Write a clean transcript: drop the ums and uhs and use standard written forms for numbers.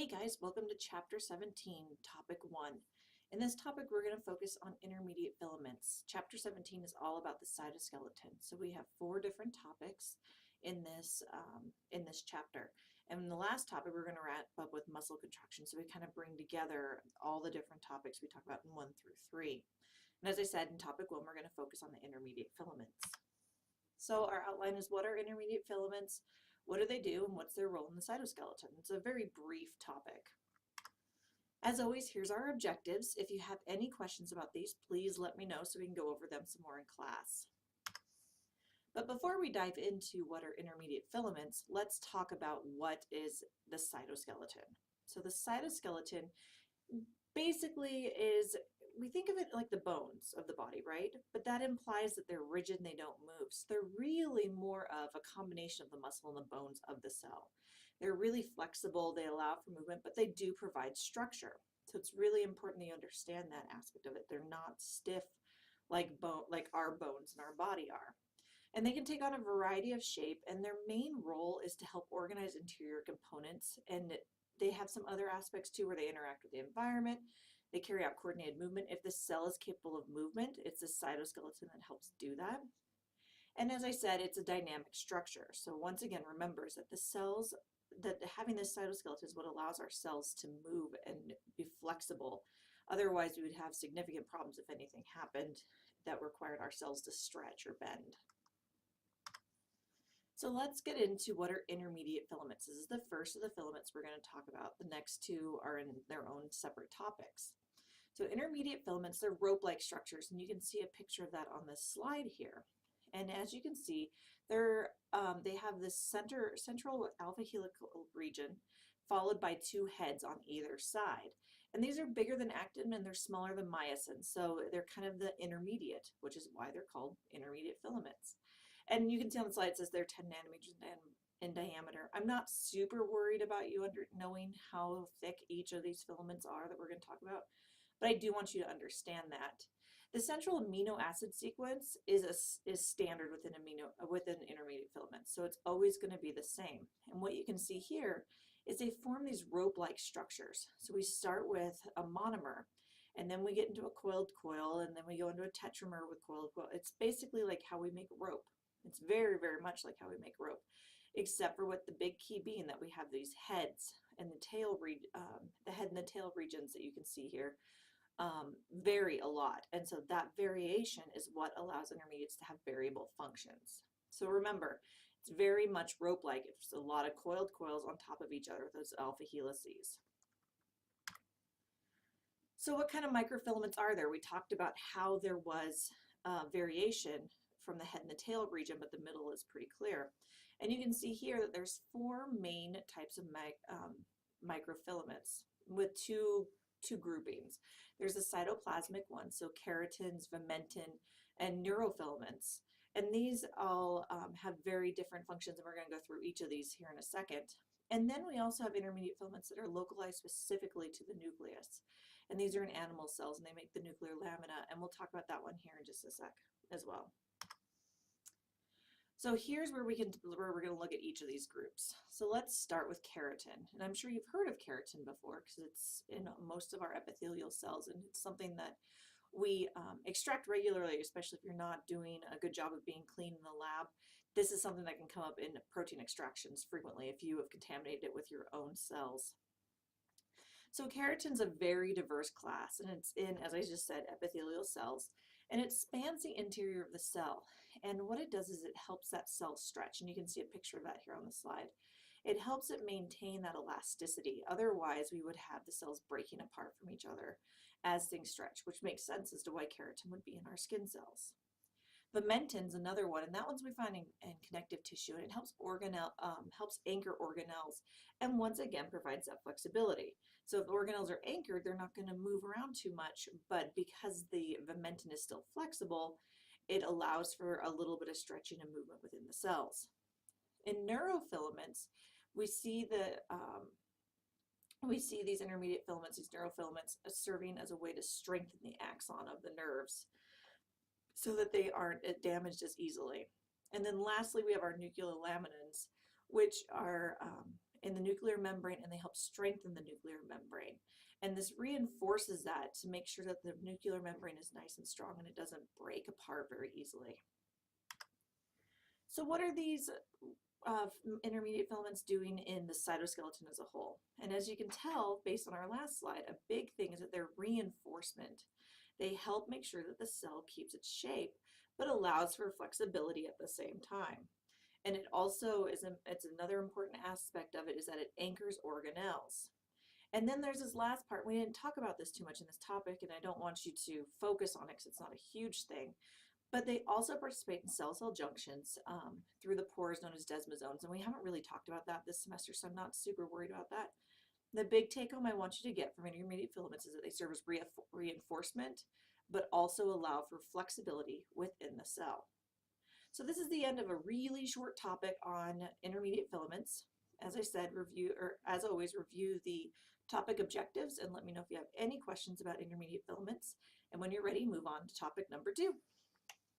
Hey guys, welcome to Chapter 17, Topic 1. In this topic, we're going to focus on intermediate filaments. Chapter 17 is all about the cytoskeleton. So we have 4 different topics in this chapter. And in the last topic, we're going to wrap up with muscle contraction. So we kind of bring together all the different topics we talk about in 1 through 3. And as I said, in Topic 1, we're going to focus on the intermediate filaments. So our outline is, what are intermediate filaments? What do they do, and what's their role in the cytoskeleton? It's a very brief topic. As always, here's our objectives. If you have any questions about these, please let me know so we can go over them some more in class. But before we dive into what are intermediate filaments, let's talk about what is the cytoskeleton. So the cytoskeleton basically is, we think of it like the bones of the body, right? But that implies that they're rigid and they don't move. So they're really more of a combination of the muscle and the bones of the cell. They're really flexible, they allow for movement, but they do provide structure. So it's really important that you understand that aspect of it. They're not stiff like our bones in our body are. And they can take on a variety of shape, and their main role is to help organize interior components, and they have some other aspects too where they interact with the environment. They carry out coordinated movement. If the cell is capable of movement, it's the cytoskeleton that helps do that. And as I said, it's a dynamic structure. So once again, remember that having this cytoskeleton is what allows our cells to move and be flexible. Otherwise, we would have significant problems if anything happened that required our cells to stretch or bend. So let's get into what are intermediate filaments. This is the first of the filaments we're going to talk about. The next 2 are in their own separate topics. So intermediate filaments, they're rope-like structures, and you can see a picture of that on this slide here. And as you can see, they have this central alpha helical region followed by 2 heads on either side. And these are bigger than actin and they're smaller than myosin, so they're kind of the intermediate, which is why they're called intermediate filaments. And you can see on the slide it says they're 10 nanometers in diameter. I'm not super worried about you knowing how thick each of these filaments are that we're going to talk about, but I do want you to understand that. The central amino acid sequence is standard within intermediate filaments, so it's always going to be the same. And what you can see here is they form these rope-like structures. So we start with a monomer, and then we get into a coiled coil, and then we go into a tetramer with coiled coil. It's basically like how we make rope. It's very, very much like how we make rope, except for with the big key being that we have these heads and the head and the tail regions that you can see here vary a lot. And so that variation is what allows intermediates to have variable functions. So remember, it's very much rope-like. It's a lot of coiled coils on top of each other, those alpha helices. So what kind of microfilaments are there? We talked about how there was variation from the head and the tail region, but the middle is pretty clear. And you can see here that there's 4 main types of microfilaments with two groupings. There's the cytoplasmic one, so keratins, vimentin, and neurofilaments. And these all have very different functions, and we're going to go through each of these here in a second. And then we also have intermediate filaments that are localized specifically to the nucleus. And these are in animal cells, and they make the nuclear lamina, and we'll talk about that one here in just a sec as well. So here's where we're going to look at each of these groups. So let's start with keratin. And I'm sure you've heard of keratin before because it's in most of our epithelial cells, and it's something that we extract regularly, especially if you're not doing a good job of being clean in the lab. This is something that can come up in protein extractions frequently if you have contaminated it with your own cells. So keratin's a very diverse class, and it's in, as I just said, epithelial cells, and it spans the interior of the cell. And what it does is it helps that cell stretch, and you can see a picture of that here on the slide. It helps it maintain that elasticity. Otherwise, we would have the cells breaking apart from each other as things stretch, which makes sense as to why keratin would be in our skin cells. Vimentin's another one, and that one's we find in connective tissue, and it helps anchor organelles, and once again provides that flexibility. So if organelles are anchored, they're not going to move around too much, but because the vimentin is still flexible, it allows for a little bit of stretching and movement within the cells. In neurofilaments, we see these intermediate filaments, these neurofilaments, serving as a way to strengthen the axon of the nerves so that they aren't damaged as easily. And then lastly, we have our nucleolaminins, which are in the nuclear membrane, and they help strengthen the nuclear membrane. And this reinforces that to make sure that the nuclear membrane is nice and strong and it doesn't break apart very easily. So what are these intermediate filaments doing in the cytoskeleton as a whole? And as you can tell, based on our last slide, a big thing is that they're reinforcement. They help make sure that the cell keeps its shape, but allows for flexibility at the same time. And it also is, it's another important aspect of it is that it anchors organelles. And then there's this last part. We didn't talk about this too much in this topic, and I don't want you to focus on it because it's not a huge thing. But they also participate in cell-cell junctions through the pores known as desmosomes. And we haven't really talked about that this semester, so I'm not super worried about that. The big take-home I want you to get from intermediate filaments is that they serve as reinforcement, but also allow for flexibility within the cell. So this is the end of a really short topic on intermediate filaments. As I said, as always, review the topic objectives and let me know if you have any questions about intermediate filaments. And when you're ready, move on to topic number 2.